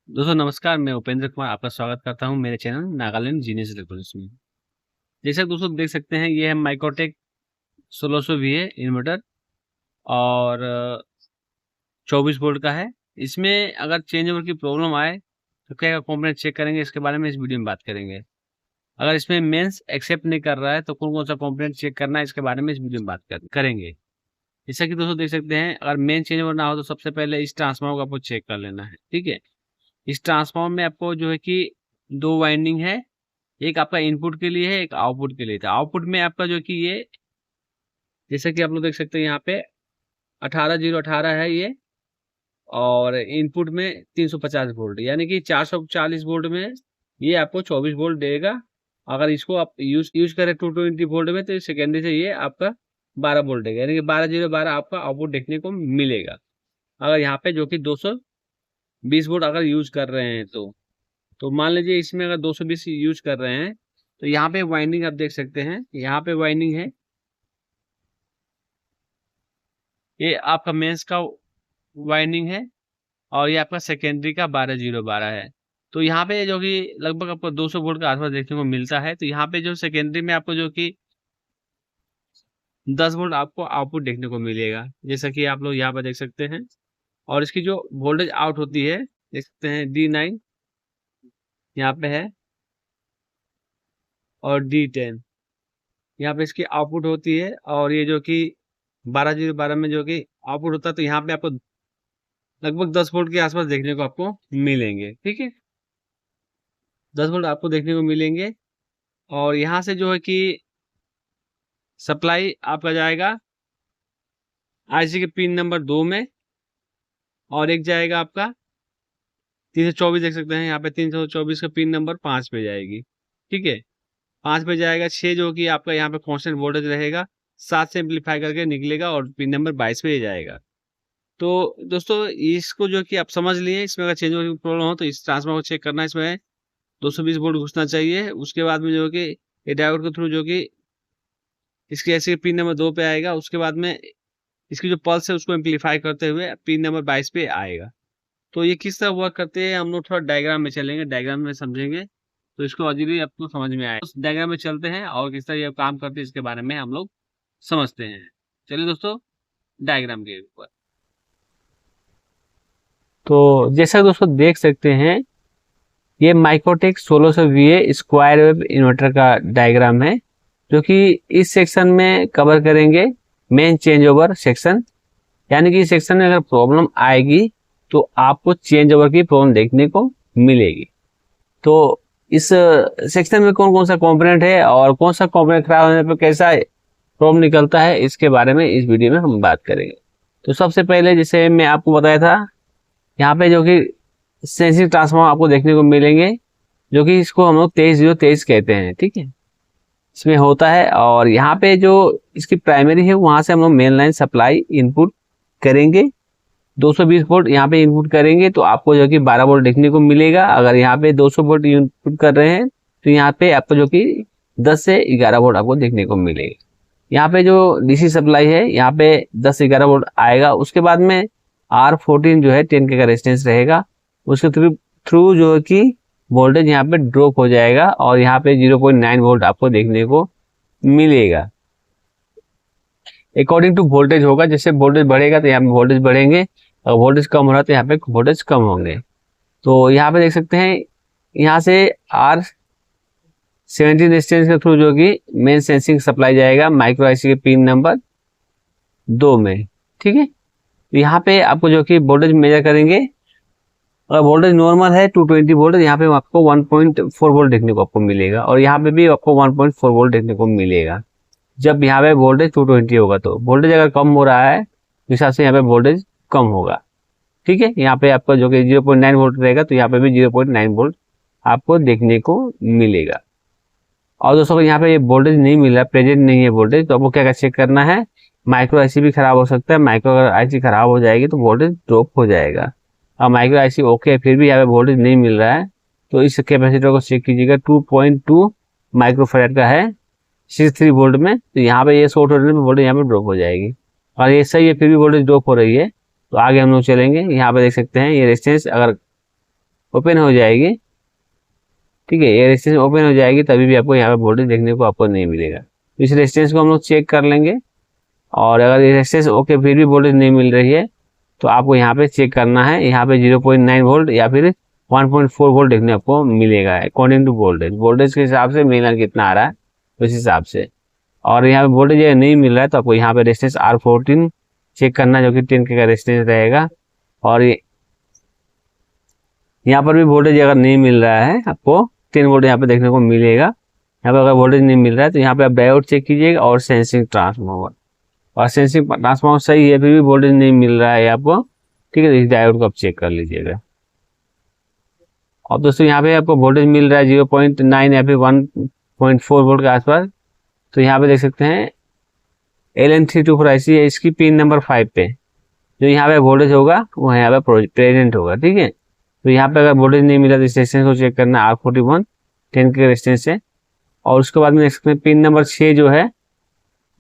दोस्तों नमस्कार, मैं उपेंद्र कुमार आपका स्वागत करता हूं मेरे चैनल नागालैंड जीनियस इलेक्ट्रॉनिक्स में। जैसा कि दोस्तों देख सकते हैं, ये है माइक्रोटेक 1600 VA इन्वर्टर और 24 वोल्ट का है। इसमें अगर चेंज ओवर की प्रॉब्लम आए तो क्या कंपोनेंट चेक करेंगे, इसके बारे में इस वीडियो में बात करेंगे। अगर इसमें मेंस एक्सेप्ट नहीं कर रहा है तो कौन कौन सा कंपोनेंट चेक करना है, इसके बारे में इस वीडियो में बात करेंगे। जैसा कि दोस्तों देख सकते हैं, अगर मेन चेंज ओवर ना हो तो सबसे पहले इस ट्रांसफार्मर को आपको चेक कर लेना है। ठीक है, इस ट्रांसफार्मर में आपको जो है कि दो वाइंडिंग है, एक आपका इनपुट के लिए है, एक आउटपुट के लिए था। आउटपुट में आपका जो कि ये जैसे कि आप लोग देख सकते हैं यहाँ पे 18018 है ये, और इनपुट में 350 वोल्ट, यानी कि 440 वोल्ट में ये आपको 24 वोल्ट देगा। अगर इसको आप यूज करें 220 वोल्ट में तो सेकेंडरी से ये आपका 12 वोल्ट देगा, यानी कि 12 आपका आउटपुट देखने को मिलेगा। अगर यहाँ पे जो कि 220 वोल्ट अगर यूज कर रहे हैं तो मान लीजिए इसमें अगर 220 यूज कर रहे हैं तो यहाँ पे वाइंडिंग आप देख सकते हैं, यहाँ पे वाइंडिंग है, ये आपका मेंस का वाइंडिंग है और ये आपका सेकेंडरी का 12012 है। तो यहाँ पे जो कि लगभग आपको 200 वोल्ट का आसपास देखने को मिलता है। तो यहाँ पे जो सेकेंडरी में आपको जो कि 10 वोल्ट आपको आउटपुट देखने को मिलेगा, जैसा कि आप लोग यहाँ पर देख सकते हैं। और इसकी जो वोल्टेज आउट होती है देख सकते हैं, D9 यहाँ पे है और D10 यहाँ पे इसकी आउटपुट होती है। और ये जो कि 12012 में जो कि आउटपुट होता है, तो यहाँ पे आपको लगभग 10 वोल्ट के आसपास देखने को आपको मिलेंगे। ठीक है, 10 वोल्ट आपको देखने को मिलेंगे। और यहाँ से जो है कि सप्लाई आपका जाएगा आईसी के पिन नंबर 2 में, और एक जाएगा आपका 324 देख सकते हैं यहाँ पे, 324 का पिन नंबर 5 पे जाएगी। ठीक है, 5 पे जाएगा। 6 जो कि आपका यहाँ पे कांस्टेंट वोल्टेज रहेगा, 7 से एम्पलीफाई करके निकलेगा और पिन नंबर 22 पे जाएगा। तो दोस्तों इसको जो कि आप समझ लिए, इसमें अगर चेंज ओवर की प्रॉब्लम हो तो इस ट्रांसफार्मर को चेक करना है। इसमें 220 वोल्ट घुसना चाहिए। उसके बाद में जो कि ये डायोड के थ्रू जो कि इसके ऐसे पिन नंबर 2 पे आएगा। उसके बाद में इसकी जो पल्स है उसको एम्पलीफाई करते हुए पिन नंबर 22 पे आएगा। तो ये किस तरह वर्क करते हैं हम लोग थोड़ा डायग्राम में चलेंगे, डायग्राम में समझेंगे तो इसको इजीली आपको समझ में आएगा। उस डायग्राम में चलते हैं और किस तरह ये काम करते हैं इसके बारे में हम लोग समझते हैं। चलिए दोस्तों डायग्राम के ऊपर। तो जैसा दोस्तों देख सकते हैं, ये Microtek 1600 VA square wave inverter का डायग्राम है, जो कि इस सेक्शन में कवर करेंगे मेन चेंज ओवर सेक्शन। यानी कि इस सेक्शन में अगर प्रॉब्लम आएगी तो आपको चेंज ओवर की प्रॉब्लम देखने को मिलेगी। तो इस सेक्शन में कौन कौन सा कंपोनेंट है और कौन सा कंपोनेंट खराब होने पर कैसा प्रॉब्लम निकलता है, इसके बारे में इस वीडियो में हम बात करेंगे। तो सबसे पहले जैसे मैं आपको बताया था, यहाँ पे जो कि सेंसिंग ट्रांसफार्मर आपको देखने को मिलेंगे, जो कि इसको हम लोग 23023 कहते हैं। ठीक है, इसमें होता है। और यहाँ पे जो इसकी प्राइमरी है वहां से हम लोग मेन लाइन सप्लाई इनपुट करेंगे, 220 वोल्ट यहाँ पे इनपुट करेंगे तो आपको जो कि 12 वोल्ट देखने को मिलेगा। अगर यहाँ पे 200 वोल्ट इनपुट कर रहे हैं तो यहाँ पे आपको जो कि 10 से 11 वोल्ट आपको देखने को मिलेगा। यहाँ पे जो डीसी सप्लाई है यहाँ पे 10 से 11 वोल्ट आएगा। उसके बाद में R14 जो है 10K का रेजिस्टेंस रहेगा, उसके थ्रू जो है कि वोल्टेज यहाँ पे ड्रॉप हो जाएगा और यहाँ पे 0.9 वोल्ट आपको देखने को मिलेगा। अकॉर्डिंग टू वोल्टेज होगा, जैसे वोल्टेज बढ़ेगा तो यहाँ पे वोल्टेज बढ़ेंगे, और वोल्टेज कम हो रहा है तो यहाँ पे वोल्टेज कम होंगे। तो यहाँ पे देख सकते हैं, यहाँ से R17 रेजिस्टेंस के थ्रू जो कि मेन सेंसिंग सप्लाई जाएगा माइक्रो आईसी के पिन नंबर 2 में। ठीक है, तो यहाँ पे आपको जो कि वोल्टेज मेजर करेंगे। अगर वोल्टेज नॉर्मल है 220 वोल्ट, यहाँ पे आपको 1.4 वोल्ट देखने को आपको मिलेगा, और यहाँ पे भी आपको 1.4 वोल्ट देखने को मिलेगा। जब यहाँ पे वोल्टेज 220 होगा तो वोल्टेज अगर कम हो रहा है तो हिसाब से यहाँ पे वोल्टेज कम होगा। ठीक है, यहाँ पे आपका जो कि 0.9 वोल्ट रहेगा तो यहाँ पे भी 0.9 वोल्ट आपको देखने को मिलेगा। और दोस्तों यहाँ पे ये वोल्टेज नहीं मिल रहा, प्रेजेंट नहीं है वोल्टेज, तो आपको क्या चेक करना है, माइक्रो आईसी भी खराब हो सकता है। माइक्रो अगर आईसी खराब हो जाएगी तो वोल्टेज ड्रॉप हो जाएगा। और माइक्रो आईसी ओके फिर भी यहाँ पे वोल्टेज नहीं मिल रहा है तो इस कैपेसिटर को चेक कीजिएगा, 2.2 माइक्रोफैराड का है 63 वोल्ट में, तो यहाँ पे ये शॉर्ट होने में वोल्टेज यहाँ पे ड्रॉप हो जाएगी। और ये सही है, फिर भी वोल्टेज ड्रॉप हो रही है तो आगे हम लोग चलेंगे। यहाँ पे देख सकते हैं ये रेजिस्टेंस अगर ओपन हो जाएगी, ठीक है, ये रेजिस्टेंस ओपन हो जाएगी तभी भी आपको यहाँ पे वोल्टेज देखने को आपको नहीं मिलेगा। तो इस रेजिस्टेंस को हम लोग चेक कर लेंगे, और अगर ये रेजिस्टेंस ओके फिर भी वोल्टेज नहीं मिल रही है तो आपको यहाँ पे चेक करना है, यहाँ पे 0.9 वोल्ट या फिर 1.4 वोल्ट देखने आपको मिलेगा अकॉर्डिंग टू वोल्टेज। वोल्टेज के हिसाब से मिलना कितना आ रहा है उस हिसाब से। और यहाँ पे वोल्टेज नहीं मिल रहा है तो आपको यहाँ पे रेजिस्टेंस R14 चेक करना, जो कि 10K का रेजिस्टेंस रहेगा। और यहाँ पर भी वोल्टेज अगर नहीं मिल रहा है आपको 10 वोल्ट यहाँ पे देखने को मिलेगा। यहाँ पे अगर वोल्टेज नहीं मिल रहा है तो यहाँ पे आप डायोड चेक कीजिएगा और सेंसिंग ट्रांसफार्मर, और सेंसिंग ट्रांसफार्मर सही है फिर भी वोल्टेज नहीं मिल रहा है आपको, ठीक है, तो इस डायोड को आप चेक कर लीजिएगा। और दोस्तों यहाँ पे आपको वोल्टेज मिल रहा है 0.9 या फिर 1.4 वोल्ट के आसपास। तो यहाँ पे देख सकते हैं LN324IC है, इसकी पिन नंबर 5 पे जो यहाँ पे वोल्टेज होगा वो यहाँ पे प्रेजेंट होगा, ठीक है। तो यहाँ पे अगर वोल्टेज नहीं मिला तो रेजिस्टेंस को चेक करना है, R41 10 के रेजिस्टेंस है। और उसके बाद में देख सकते हैं पिन नंबर 6 जो है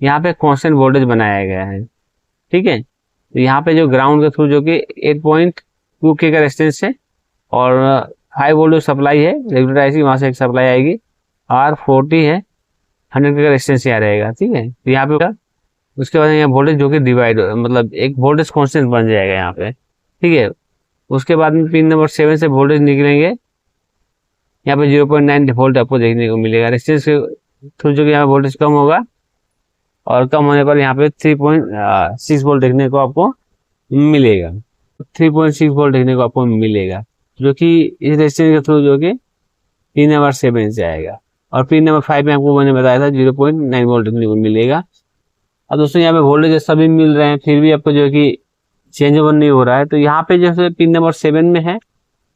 यहाँ पे कांस्टेंट वोल्टेज बनाया गया है, ठीक है। तो यहाँ पे जो ग्राउंड के थ्रू जो कि 8.2K का रेजिस्टेंस है और हाई वोल्टेज सप्लाई है रेगुलर IC, वहां से एक सप्लाई आएगी, R40 है, 100K का रेजिस्टेंस यहाँ रहेगा, ठीक है। तो यहाँ पे उसके बाद यहाँ वोल्टेज जो कि डिवाइड मतलब एक वोल्टेज कांस्टेंट बन जाएगा यहाँ पे, ठीक है। उसके बाद में पिन नंबर 7 से वोल्टेज निकलेंगे, यहाँ पे 0.9 वोल्ट आपको देखने को मिलेगा। रेजिस्टेंस के थ्रू जो कि यहाँ वोल्टेज कम होगा और कम होने पर यहाँ पे 3.6 वोल्ट देखने को आपको मिलेगा, 3.6 वोल्ट देखने को आपको मिलेगा, जो कि इस रेजिस्टेंस के थ्रू जो कि पिन नंबर 7 से आएगा। और पिन नंबर 5 में आपको मैंने बताया था 0.9 वोल्ट देखने को मिलेगा। अब दोस्तों यहाँ पे वोल्टेज सभी मिल रहे हैं फिर भी आपको जो है कि चेंज ओवर नहीं हो रहा है। तो यहाँ पे जैसे पिन नंबर 7 में है,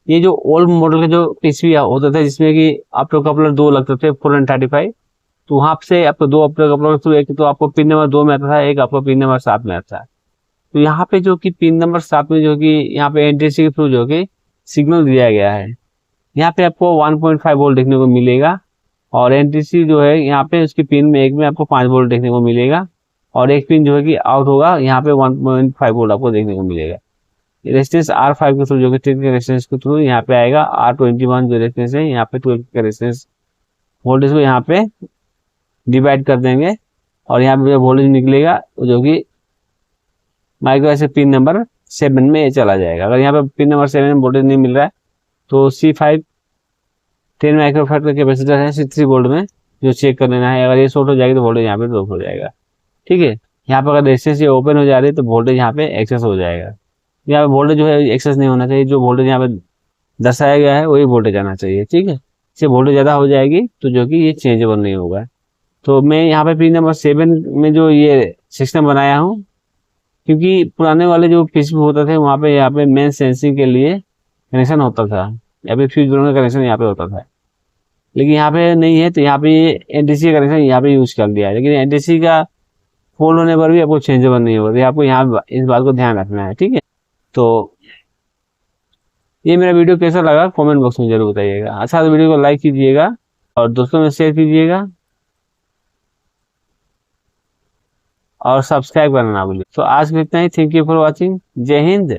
ये जो ओल्ड मॉडल के जो पीसीबी होता था जिसमें कि ऑप्टो कपलर 2 लगते थे 435, तो वहां से आपको 2 ऑप्टो कपलर थ्रू, एक तो आपको पिन नंबर 2 में आता था, एक आपको पिन नंबर 7 में आता है। तो यहाँ पे जो कि पिन नंबर 7 में जो कि यहाँ पे एनटीसी के थ्रू जो कि सिग्नल दिया गया है, यहाँ पे आपको 1.5 वोल्ट देखने को मिलेगा। और एनटीसी जो है यहाँ पे उसकी पिन में एक में आपको 5 वोल्ट देखने को मिलेगा, और एक पिन जो है कि आउट होगा यहाँ पे 1.5 वोल्ट आपको देखने को मिलेगा। रेजिस्टेंस R5 के थ्रू जो कि 10 के रेजिस्टेंस के थ्रू यहाँ पे आएगा, R21 जो रेजिस्टेंस है यहाँ पे 12 का रेजिस्टेंस वोल्टेज को यहाँ पे डिवाइड कर देंगे, और यहाँ पे वोल्टेज निकलेगा जो कि माइक्रो ऐसे पिन नंबर 7 में ये चला जाएगा। अगर यहाँ पे पिन नंबर 7 में वोल्टेज नहीं मिल रहा है तो C5 10 माइक्रोफैराड का कैपेसिटर है 63 वोल्ट में, जो चेक कर लेना है। अगर ये शॉर्ट हो जाएगी तो वोल्टेज यहाँ पे ड्रॉप हो जाएगा, ठीक है। यहाँ पे अगर रेजिस्टेंस ये ओपन हो जा रही है तो वोल्टेज यहाँ पे एक्सेस हो जाएगा। यहाँ पे वोल्टेज जो है एक्सेस नहीं होना चाहिए, जो वोल्टेज यहाँ पे दर्शाया गया है वही वोल्टेज आना चाहिए, ठीक है। इससे वोल्टेज ज़्यादा हो जाएगी तो जो कि ये चेंजेबल नहीं होगा। तो मैं यहाँ पे पिन नंबर 7 में जो ये सिस्टम बनाया हूँ, क्योंकि पुराने वाले जो पीसीबी होते थे वहाँ पे यहाँ पे मेन सेंसिंग के लिए कनेक्शन होता था, या फिर फ्यूज का कनेक्शन यहाँ पे होता था, लेकिन यहाँ पे नहीं है। तो यहाँ पे एनटीसी का कनेक्शन यहाँ पे यूज कर दिया है, लेकिन एनटीसी का फॉल होने पर भी आपको चेंजेबल नहीं होगा। तो आपको यहाँ इस बात को ध्यान रखना है, ठीक है। तो ये मेरा वीडियो कैसा लगा कमेंट बॉक्स में जरूर बताइएगा। अच्छा तो वीडियो को लाइक कीजिएगा और दोस्तों में शेयर कीजिएगा और सब्सक्राइब करना ना भूलिए। तो आज के इतना ही। Thank you for watching. जय हिंद।